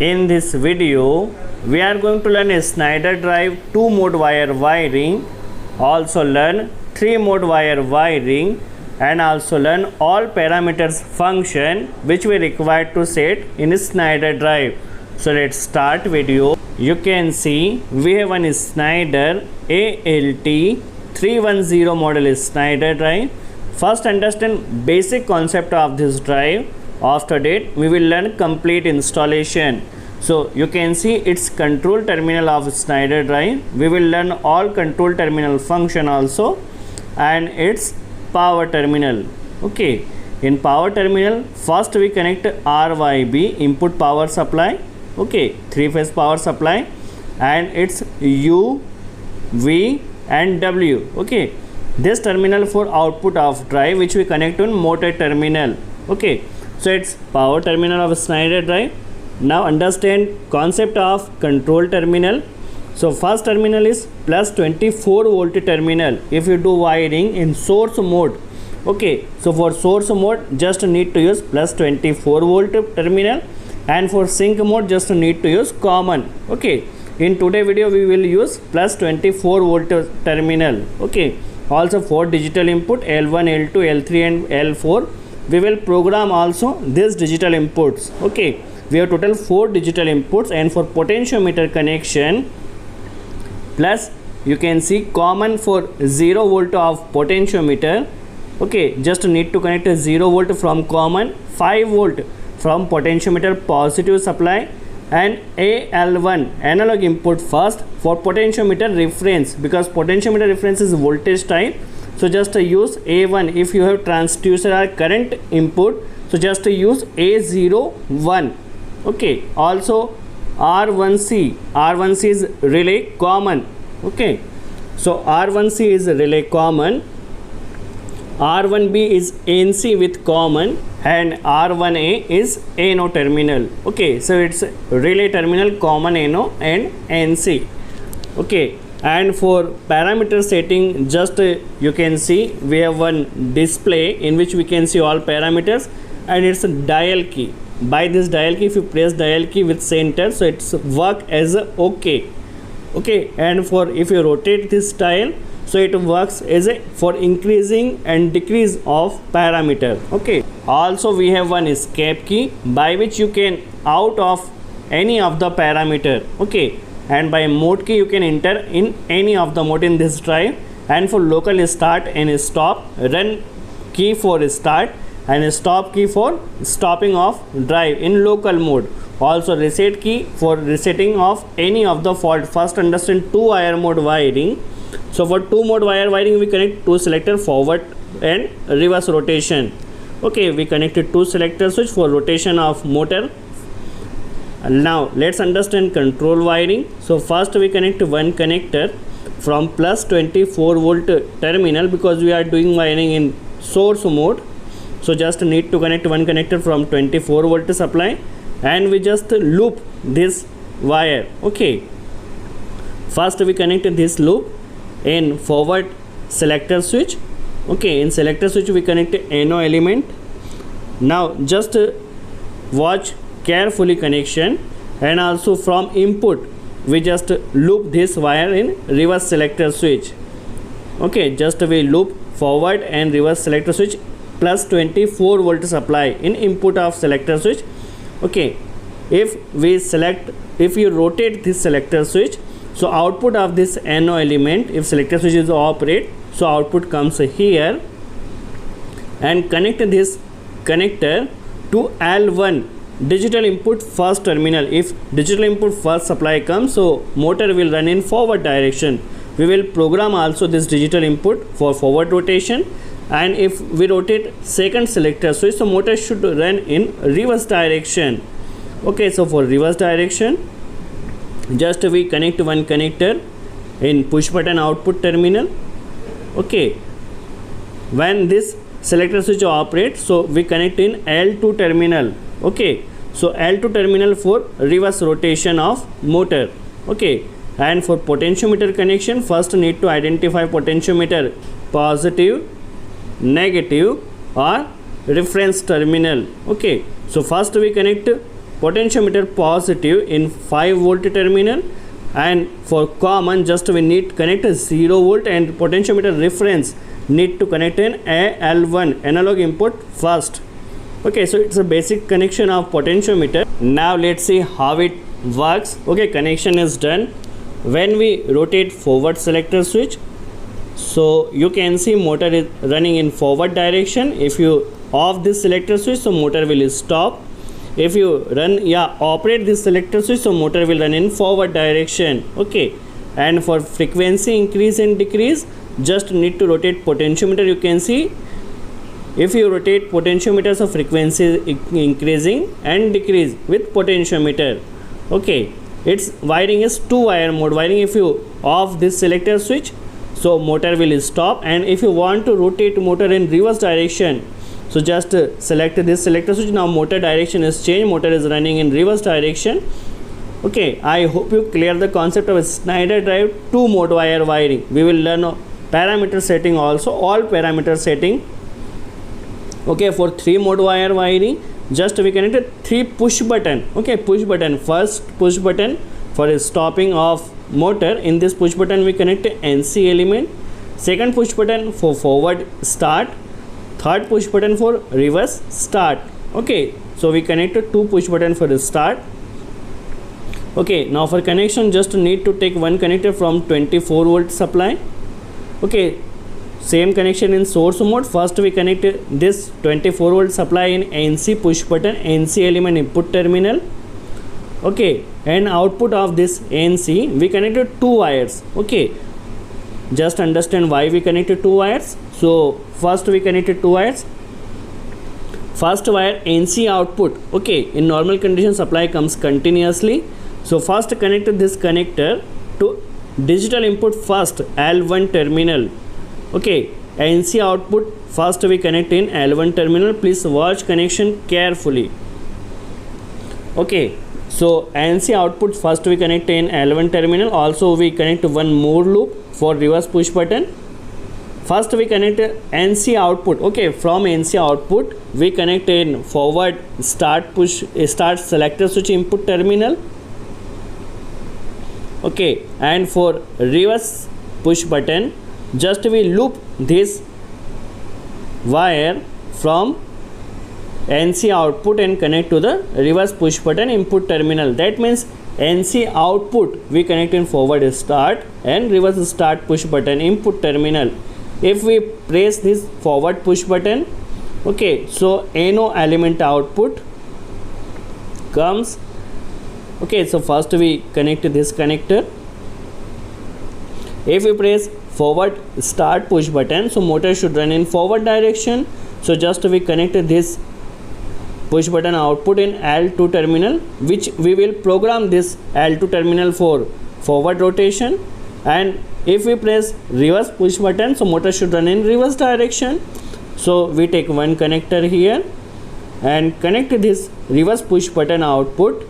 In this video, we are going to learn a Schneider Drive 2-mode wire wiring, also learn 3-mode wire wiring, and also learn all parameters function which we require to set in a Schneider Drive. So let's start video. You can see we have one Schneider ATV310 model Schneider Drive. First understand basic concept of this drive. After that we will learn complete installation. So you can see its control terminal of Schneider Drive. We will learn all control terminal function also, and its power terminal. Okay, in power terminal first we connect RYB, input power supply. Okay, 3-phase power supply, and its U, V and W. Okay, this terminal for output of drive which we connect on motor terminal. Okay, so it's power terminal of Schneider Drive. Now understand concept of control terminal. So first terminal is plus 24 volt terminal if you do wiring in source mode. Okay, so for source mode just need to use plus 24 volt terminal, and for sync mode just need to use common. Okay, in today video we will use plus 24 volt terminal. Okay, also for digital input L1, L2, L3 and L4 we will program also these digital inputs. Okay, we have total 4 digital inputs, and for potentiometer connection plus you can see common for 0 volt of potentiometer. Okay, just need to connect a 0 volt from common, 5 volt from potentiometer positive supply, and AL1 analog input first for potentiometer reference, because potentiometer reference is voltage type. So just use A1 if you have transducer or current input, so just use A01. Okay, also R1C is relay common. Okay, so R1C is relay common, R1B is NC with common, and R1A is NO terminal. Okay, so it's relay terminal common NO and NC. Okay, and for parameter setting just you can see we have one display in which we can see all parameters, and it's a dial key. By this dial key, if you press dial key with center, so it's work as a OK. Okay, and for if you rotate this dial, so it works as a for increasing and decrease of parameter. Okay, also we have one escape key by which you can out of any of the parameter. Okay, and by mode key you can enter in any of the mode in this drive, and for local start and stop, run key for start and stop key for stopping of drive in local mode. Also reset key for resetting of any of the fault. First understand 2 wire mode wiring. So for 2 mode wire wiring we connect 2 selector forward and reverse rotation. Okay, we connected 2 selector switch for rotation of motor. Now let's understand control wiring. So first we connect one connector from plus 24 volt terminal, because we are doing wiring in source mode. So just need to connect one connector from 24 volt supply, and we just loop this wire. Okay, first we connect this loop in forward selector switch. Okay, in selector switch we connect NO element. Now just watch carefully connection, and also from input we just loop this wire in reverse selector switch. Okay, just we loop forward and reverse selector switch plus 24 volt supply in input of selector switch. Okay, if you rotate this selector switch, so output of this NO element, if selector switch is operate, so output comes here, and connect this connector to L1 digital input first terminal. If digital input first supply comes, so motor will run in forward direction. We will program also this digital input for forward rotation, and if we rotate second selector switch, so motor should run in reverse direction. Okay, so for reverse direction just we connect one connector in push button output terminal. Okay, when this selector switch operates, so we connect in L2 terminal. Okay, so L2 terminal for reverse rotation of motor. Okay, and for potentiometer connection first need to identify potentiometer positive, negative or reference terminal. Okay, so first we connect potentiometer positive in 5 volt terminal, and for common just we need connect a 0 volt, and potentiometer reference need to connect an L1 analog input first. Okay, so it's a basic connection of potentiometer. Now let's see how it works. Okay, connection is done. When we rotate forward selector switch, so you can see motor is running in forward direction. If you off this selector switch, so motor will stop. If you operate this selector switch, so motor will run in forward direction. Okay, and for frequency increase and decrease, just need to rotate potentiometer. You can see if you rotate potentiometer, so frequency increasing and decrease with potentiometer. Okay, its wiring is 2 wire mode wiring. If you off this selector switch, so motor will stop, and if you want to rotate motor in reverse direction, so just select this selector switch. Now motor direction is changed, motor is running in reverse direction. Okay, I hope you clear the concept of a Schneider Drive 2 mode wire wiring. We will learn parameter setting also, all parameter setting. Okay, for 3 mode wire wiring, just we connected 3 push button. Okay, push button, first push button for stopping of motor. In this push button we connect NC element. Second push button for forward start. Third push button for reverse start. Okay, so we connected 2 push button for the start. Okay, now for connection just need to take one connector from 24 volt supply. Okay, same connection in source mode. First we connect this 24 volt supply in NC push button, NC element input terminal. Okay, and output of this NC we connected 2 wires. Okay, just understand why we connected 2 wires. So first we connected 2 wires. First wire NC output. Okay, in normal condition supply comes continuously. So first connected this connector to digital input first L1 terminal. Okay, NC output first we connect in L1 terminal. Please watch connection carefully. Okay, so NC output first we connect in L1 terminal. Also we connect one more loop for reverse push button. First we connect NC output. Okay, from NC output we connect in forward start selector switch input terminal. Okay, and for reverse push button just we loop this wire from NC output and connect to the reverse push button input terminal. That means NC output we connect in forward start and reverse start push button input terminal. If we press this forward push button, okay, so NO element output comes. Okay, so first we connect this connector. If we press forward start push button, so motor should run in forward direction. So just we connect this push button output in L2 terminal, which we will program this L2 terminal for forward rotation. And if we press reverse push button, so motor should run in reverse direction. So we take one connector here and connect this reverse push button output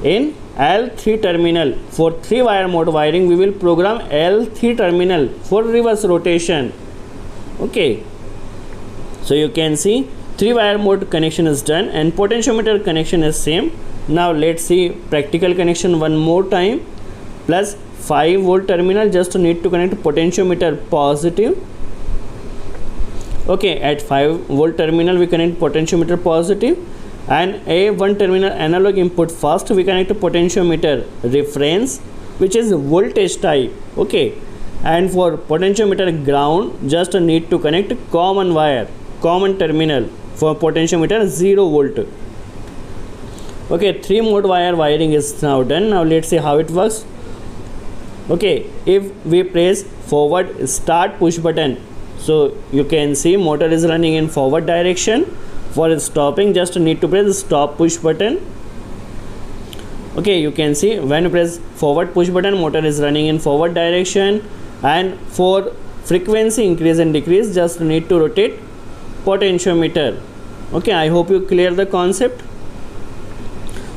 in L3 terminal. For 3 wire mode wiring we will program L3 terminal for reverse rotation. Okay, so you can see 3 wire mode connection is done and potentiometer connection is same. Now let's see practical connection one more time. Plus 5 volt terminal just need to connect potentiometer positive. Okay, at 5 volt terminal we connect potentiometer positive, and A1 terminal analog input first we connect potentiometer reference, which is voltage type. Okay, and for potentiometer ground just need to connect common wire, common terminal for potentiometer 0 volt. Okay, 3 mode wire wiring is now done. Now let's see how it works. Okay, if we press forward start push button, so you can see motor is running in forward direction. For stopping just need to press stop push button. Okay, you can see when you press forward push button motor is running in forward direction. And for frequency increase and decrease just need to rotate potentiometer. Okay, I hope you clear the concept.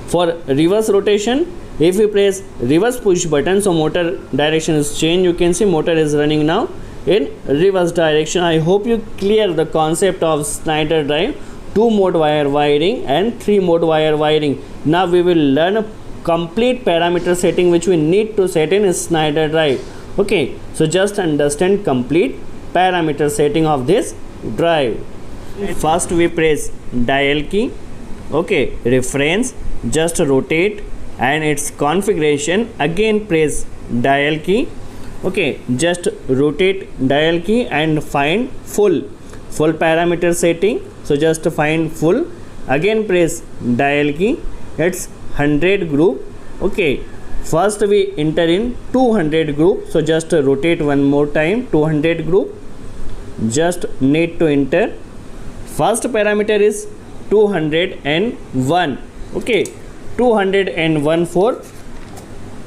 For reverse rotation, if we press reverse push button, so motor direction is changed. You can see motor is running now in reverse direction. I hope you clear the concept of Schneider Drive 2 mode wire wiring and 3 mode wire wiring. Now we will learn a complete parameter setting which we need to set in Schneider Drive. Okay, so just understand complete parameter setting of this drive. First we press dial key, okay, reference, just rotate, and its configuration, again press dial key, okay, just rotate dial key and find full parameter setting. So just find full, again press dial key, it's 100 group, okay. First we enter in 200 group, so just rotate one more time, 200 group, just need to enter. First parameter is 201, okay, 201 for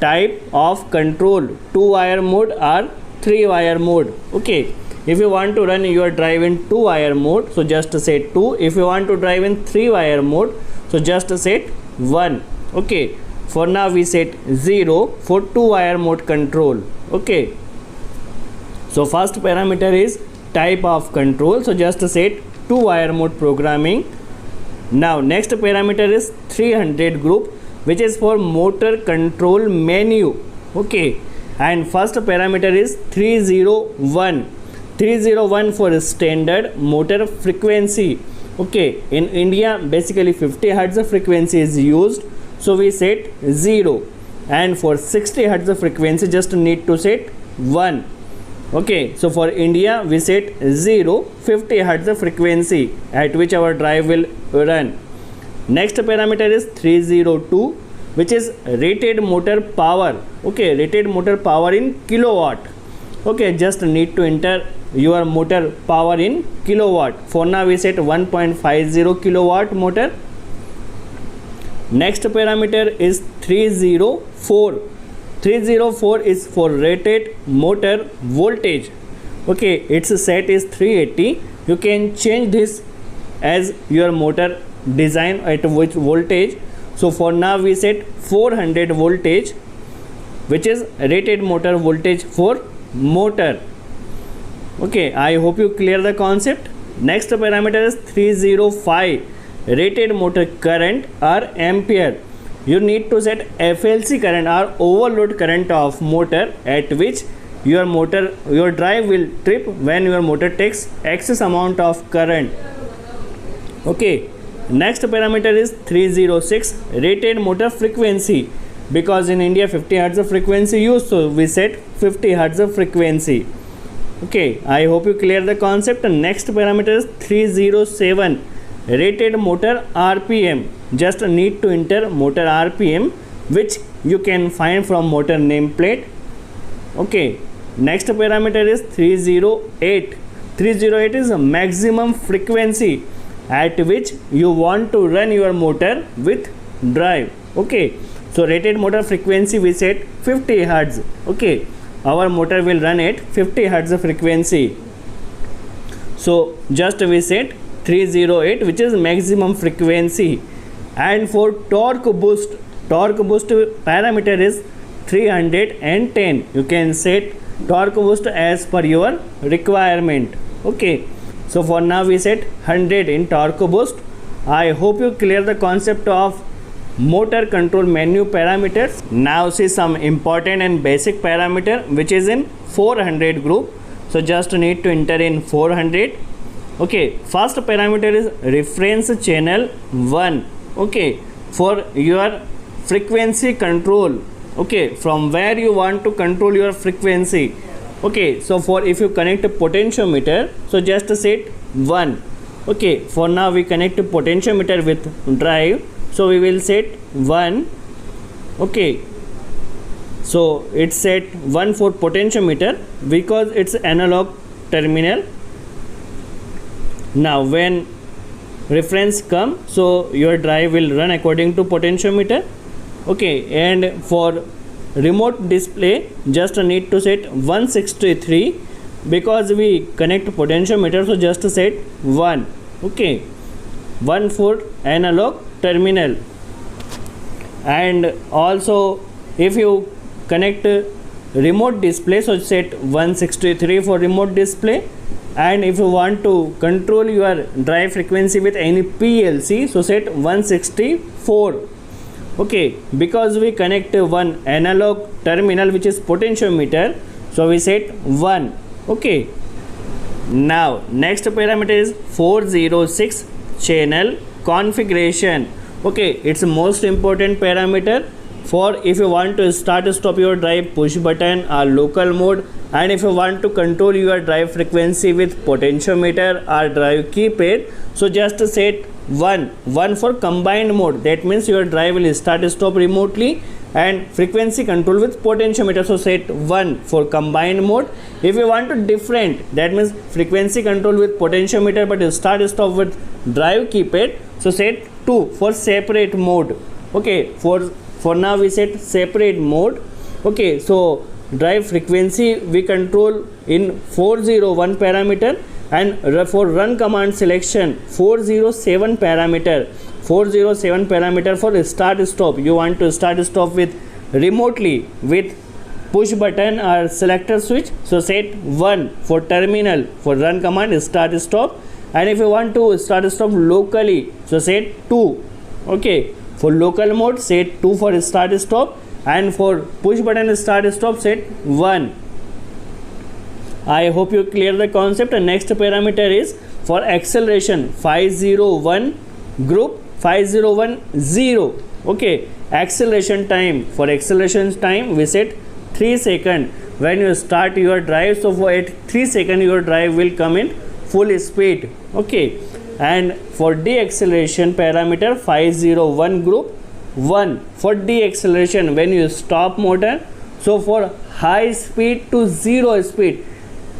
type of control, 2 wire mode or 3 wire mode, okay. If you want to run your drive in 2 wire mode, so just set 2. If you want to drive in 3 wire mode, so just set 1, okay. For now we set 0 for 2 wire mode control, okay. So first parameter is type of control, so just set 2 wire mode programming. Now next parameter is 300 group, which is for motor control menu, okay. And first parameter is 301 for standard motor frequency, okay. In India basically 50 Hz frequency is used, so we set 0, and for 60 Hz frequency just need to set 1, okay. So for India we set 0, 50 Hz frequency at which our drive will run. Next parameter is 302, which is rated motor power, okay, rated motor power in kilowatt, okay. Just need to enter your motor power in kilowatt. For now we set 1.50 kilowatt motor. Next parameter is 304 is for rated motor voltage, okay. Its set is 380. You can change this as your motor design at which voltage. So for now we set 400 voltage, which is rated motor voltage for motor, okay. I hope you clear the concept. Next parameter is 305 rated motor current or ampere. You need to set FLC current or overload current of motor at which your drive will trip when your motor takes excess amount of current, okay. Next parameter is 306 rated motor frequency, because in India 50 Hz frequency used, so we set 50 Hz frequency, okay. I hope you clear the concept. Next parameter is 307 rated motor RPM. Just need to enter motor RPM, which you can find from motor nameplate, okay. Next parameter is 308 is a maximum frequency at which you want to run your motor with drive, okay. So rated motor frequency we set 50 Hz, okay. Our motor will run at 50 Hz frequency, so just we set 308, which is maximum frequency. And for torque boost parameter is 310. You can set torque boost as per your requirement, okay. So for now we set 100 in torque boost. I hope you clear the concept of motor control menu parameters. Now see some important and basic parameter which is in 400 group. So just need to enter in 400, okay. First parameter is reference channel 1, okay, for your frequency control, okay, from where you want to control your frequency, okay. So for if you connect a potentiometer, so just set 1, okay. For now we connect a potentiometer with drive, so we will set 1, okay. So it's set 1 for potentiometer because it's analog terminal. Now when reference come, so your drive will run according to potentiometer, okay. And for remote display just need to set 163 because we connect potentiometer, so just set 1, okay. 1 for analog terminal. And also if you connect remote display, so set 163 for remote display, And if you want to control your drive frequency with any PLC, so set 164. Okay, because we connect one analog terminal which is potentiometer, so we set 1. Okay, now next parameter is 406 channel configuration. Okay, it's the most important parameter for if you want to start stop your drive push button or local mode, and if you want to control your drive frequency with potentiometer or drive keypad, so just set 1 for combined mode. That means your drive will start stop remotely and frequency control with potentiometer, so set 1 for combined mode. If you want to different, that means frequency control with potentiometer but start stop with drive keypad, so set 2 for separate mode. Okay, for now we set separate mode. Okay, so drive frequency we control in 401 parameter, and for run command selection 407 parameter. 407 parameter for start stop, you want to start stop with remotely with push button or selector switch, so set 1 for terminal for run command start stop. And if you want to start stop locally, so set 2. Okay, for local mode set 2 for start stop, and for push button start stop set 1. I hope you clear the concept. And next parameter is for acceleration 501 group 5010. Okay, acceleration time, for acceleration time we set 3 seconds when you start your drive, so for at 3 seconds your drive will come in full speed. Okay, and for deceleration parameter 501 group 1 for deceleration when you stop motor. So for high speed to 0 speed,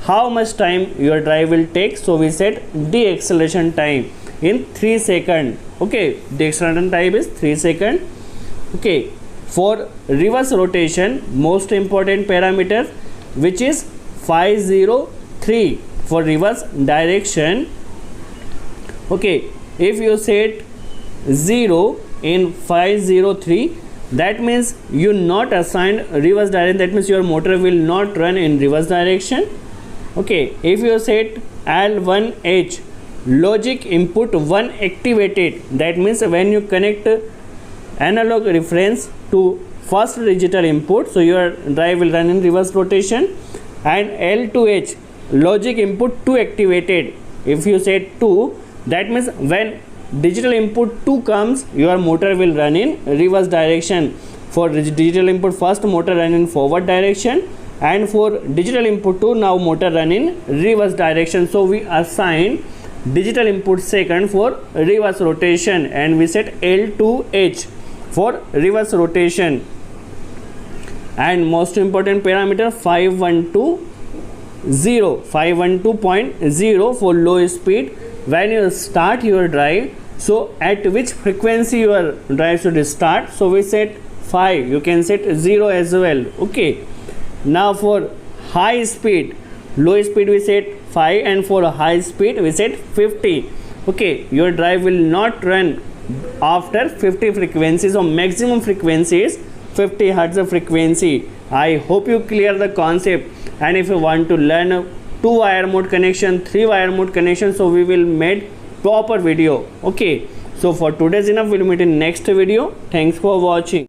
how much time your drive will take, so we set deceleration time in 3 seconds. Okay, deceleration time is 3 seconds. Okay, for reverse rotation, most important parameter which is 503 for reverse direction. Okay, if you set 0 in 503, that means you not assigned reverse direction, that means your motor will not run in reverse direction. Okay, if you set L1H logic input 1 activated, that means when you connect analog reference to first digital input, so your drive will run in reverse rotation. And L2H logic input 2 activated, if you set 2, that means when digital input 2 comes, your motor will run in reverse direction. For digital input first, motor run in forward direction, and for digital input 2, now motor run in reverse direction. So we assign digital input second for reverse rotation, and we set L2H for reverse rotation. And most important parameter 512.0 for low speed when you start your drive, so at which frequency your drive should start, so we set 5, you can set 0 as well. Okay, now for high speed, low speed we set 5, and for high speed we set 50. Okay, your drive will not run after 50 frequencies, or maximum frequency is 50 Hz of frequency. I hope you clear the concept. And if you want to learn 2 wire mode connection, 3 wire mode connection, so we will make proper video. Okay, so for today's enough, we'll meet in next video. Thanks for watching.